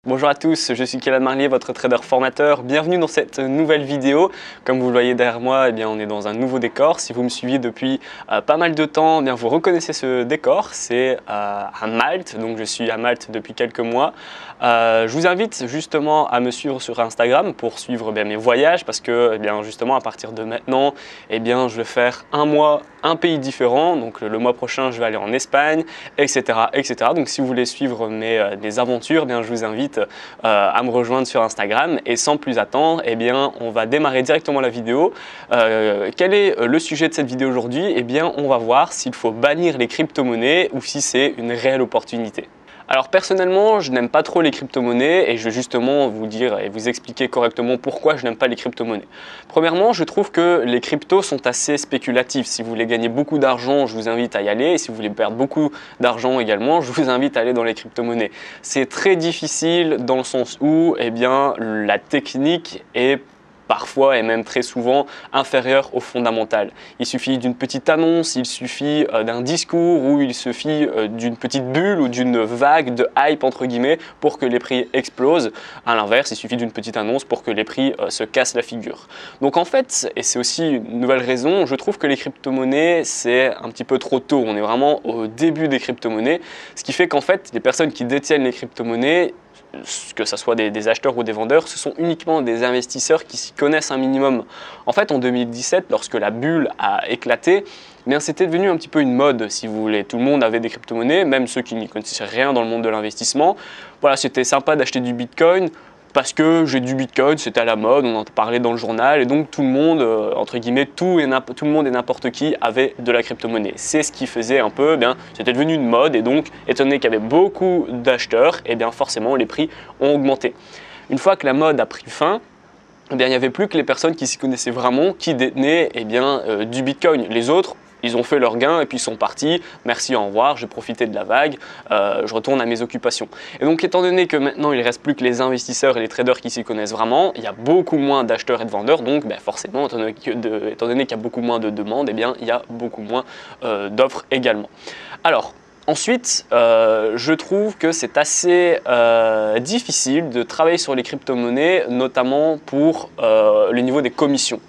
Bonjour à tous, je suis Kélan Marlier, votre trader formateur. Bienvenue dans cette nouvelle vidéo. Comme vous le voyez derrière moi, on est dans un nouveau décor. Si vous me suivez depuis pas mal de temps, vous reconnaissez ce décor. C'est à Malte, donc je suis à Malte depuis quelques mois. Je vous invite justement à me suivre sur Instagram pour suivre mes voyages parce que justement à partir de maintenant, je vais faire un mois, un pays différent. Donc le mois prochain, je vais aller en Espagne, etc. etc. Donc si vous voulez suivre mes aventures, je vous invite à me rejoindre sur Instagram et sans plus attendre, on va démarrer directement la vidéo. Quel est le sujet de cette vidéo aujourd'hui? On va voir s'il faut bannir les crypto-monnaies ou si c'est une réelle opportunité. Alors personnellement, je n'aime pas trop les crypto-monnaies et je vais justement vous dire et vous expliquer correctement pourquoi je n'aime pas les crypto-monnaies. Premièrement, je trouve que les cryptos sont assez spéculatifs. Si vous voulez gagner beaucoup d'argent, je vous invite à y aller. Et si vous voulez perdre beaucoup d'argent également, je vous invite à aller dans les crypto-monnaies. C'est très difficile dans le sens où la technique est parfois et même très souvent inférieur au fondamental. Il suffit d'une petite annonce, il suffit d'un discours ou il suffit d'une petite bulle ou d'une vague de hype entre guillemets pour que les prix explosent. À l'inverse, il suffit d'une petite annonce pour que les prix se cassent la figure. Donc en fait, et c'est aussi une nouvelle raison, je trouve que les crypto-monnaies c'est un petit peu trop tôt. On est vraiment au début des crypto-monnaies, ce qui fait qu'en fait les personnes qui détiennent les crypto-monnaies, que ce soit des acheteurs ou des vendeurs, ce sont uniquement des investisseurs qui s'y connaissent un minimum. En fait, en 2017, lorsque la bulle a éclaté, c'était devenu un petit peu une mode, si vous voulez. Tout le monde avait des crypto-monnaies, même ceux qui n'y connaissaient rien dans le monde de l'investissement. Voilà, c'était sympa d'acheter du Bitcoin parce que j'ai du Bitcoin, c'était à la mode, on en parlait dans le journal, et donc tout le monde, entre guillemets, tout le monde et n'importe qui avait de la crypto-monnaie. C'est ce qui faisait un peu, c'était devenu une mode, et donc, étant donné qu'il y avait beaucoup d'acheteurs, forcément, les prix ont augmenté. Une fois que la mode a pris fin, il n'y avait plus que les personnes qui s'y connaissaient vraiment, qui détenaient du Bitcoin. Les autres, ils ont fait leur gain et puis ils sont partis. Merci, au revoir, j'ai profité de la vague, je retourne à mes occupations. Et donc, étant donné que maintenant, il ne reste plus que les investisseurs et les traders qui s'y connaissent vraiment, il y a beaucoup moins d'acheteurs et de vendeurs. Donc, forcément, étant donné qu'il y a beaucoup moins de demandes, il y a beaucoup moins d'offres également. Alors, ensuite, je trouve que c'est assez difficile de travailler sur les crypto-monnaies, notamment pour le niveau des commissions.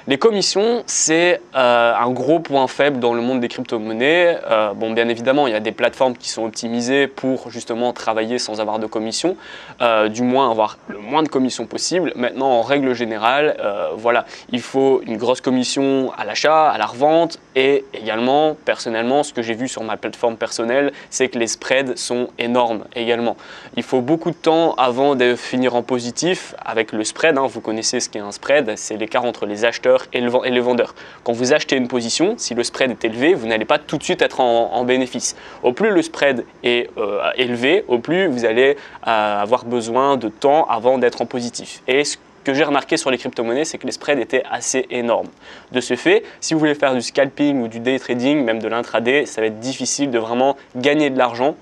Les commissions, c'est un gros point faible dans le monde des crypto-monnaies. Bien évidemment, il y a des plateformes qui sont optimisées pour justement travailler sans avoir de commissions, du moins avoir le moins de commissions possible. Maintenant, en règle générale, il faut une grosse commission à l'achat, à la revente et également, personnellement, ce que j'ai vu sur ma plateforme personnelle, c'est que les spreads sont énormes également. Il faut beaucoup de temps avant de finir en positif avec le spread. Vous connaissez ce qu'est un spread, c'est l'écart entre les acheteurs et les vendeurs. Quand vous achetez une position, si le spread est élevé, vous n'allez pas tout de suite être en bénéfice. Au plus le spread est élevé, au plus vous allez avoir besoin de temps avant d'être en positif. Et ce que j'ai remarqué sur les crypto-monnaies, c'est que les spreads étaient assez énormes. De ce fait, si vous voulez faire du scalping ou du day trading, même de l'intraday, ça va être difficile de vraiment gagner de l'argent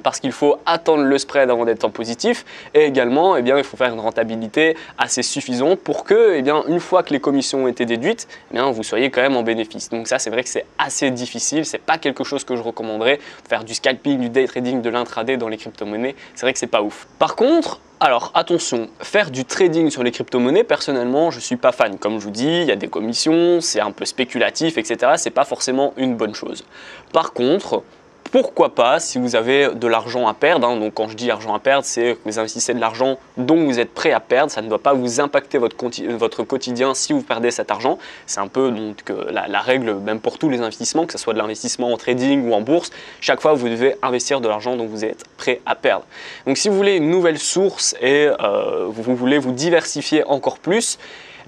parce qu'il faut attendre le spread avant d'être en positif et également il faut faire une rentabilité assez suffisante pour que une fois que les commissions ont été déduites, vous soyez quand même en bénéfice. Donc ça, c'est vrai que c'est assez difficile, c'est pas quelque chose que je recommanderais, faire du scalping, du day trading, de l'intraday dans les crypto-monnaies, c'est vrai que c'est pas ouf. Par contre, alors attention, faire du trading sur les crypto-monnaies, personnellement, je suis pas fan. Comme je vous dis, il y a des commissions, c'est un peu spéculatif, etc. C'est pas forcément une bonne chose. Par contre, pourquoi pas, si vous avez de l'argent à perdre, donc quand je dis argent à perdre, c'est que vous investissez de l'argent dont vous êtes prêt à perdre, ça ne doit pas vous impacter votre quotidien si vous perdez cet argent. C'est un peu la règle même pour tous les investissements, que ce soit de l'investissement en trading ou en bourse, chaque fois vous devez investir de l'argent dont vous êtes prêt à perdre. Donc si vous voulez une nouvelle source et vous voulez vous diversifier encore plus,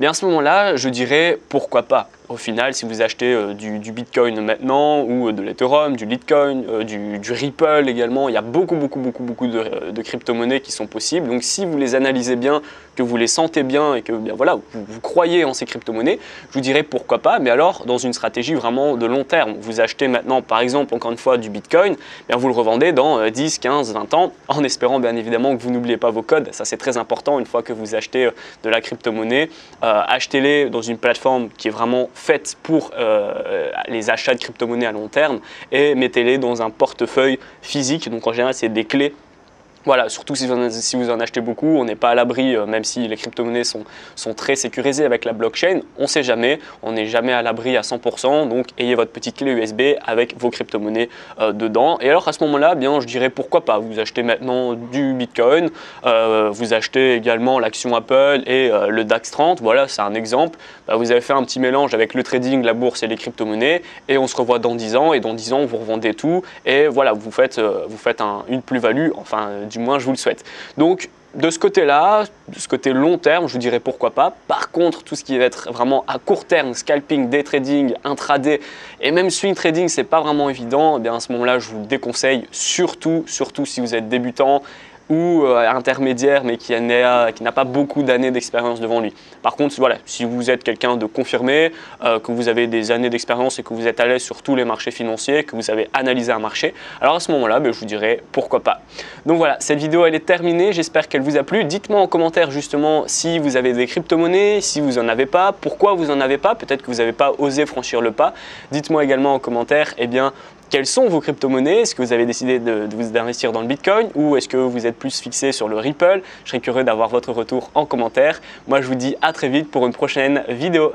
à ce moment-là, je dirais pourquoi pas. Au final, si vous achetez du Bitcoin maintenant ou de l'Ethereum, du Litecoin, du Ripple également, il y a beaucoup de crypto-monnaies qui sont possibles. Donc si vous les analysez bien, que vous les sentez bien et que vous croyez en ces crypto-monnaies, je vous dirais pourquoi pas, mais alors dans une stratégie vraiment de long terme. Vous achetez maintenant par exemple encore une fois du Bitcoin, vous le revendez dans 10, 15, 20 ans en espérant bien évidemment que vous n'oubliez pas vos codes. Ça c'est très important une fois que vous achetez de la crypto-monnaie. Achetez-les dans une plateforme qui est vraiment faite pour les achats de crypto-monnaies à long terme et mettez-les dans un portefeuille physique. Donc en général, c'est des clés Voilà, surtout si vous en achetez beaucoup, on n'est pas à l'abri, même si les crypto-monnaies sont très sécurisées avec la blockchain, on ne sait jamais, on n'est jamais à l'abri à 100%, donc ayez votre petite clé USB avec vos crypto-monnaies dedans. Et alors à ce moment-là, bien, je dirais pourquoi pas, vous achetez maintenant du Bitcoin, vous achetez également l'action Apple et le DAX 30, voilà, c'est un exemple. Bah, vous avez fait un petit mélange avec le trading, la bourse et les crypto-monnaies, et on se revoit dans 10 ans, et dans 10 ans, vous revendez tout, et voilà, vous faites une plus-value, enfin, du moins je vous le souhaite. Donc de ce côté-là, de ce côté long terme, je vous dirais pourquoi pas. Par contre, tout ce qui va être vraiment à court terme, scalping, day trading, intraday et même swing trading, c'est pas vraiment évident. Eh bien à ce moment-là, je vous le déconseille, surtout si vous êtes débutant ou intermédiaire mais qui n'a pas beaucoup d'années d'expérience devant lui. Par contre, voilà, si vous êtes quelqu'un de confirmé, que vous avez des années d'expérience et que vous êtes à l'aise sur tous les marchés financiers, que vous savez analyser un marché, alors à ce moment-là, je vous dirais pourquoi pas. Donc voilà, cette vidéo elle est terminée, j'espère qu'elle vous a plu. Dites-moi en commentaire justement si vous avez des crypto-monnaies, si vous n'en avez pas, pourquoi vous n'en avez pas, peut-être que vous n'avez pas osé franchir le pas. Dites-moi également en commentaire, quelles sont vos crypto-monnaies? Est-ce que vous avez décidé d'investir dans le Bitcoin ou est-ce que vous êtes plus fixé sur le Ripple? Je serais curieux d'avoir votre retour en commentaire. Moi, je vous dis à très vite pour une prochaine vidéo.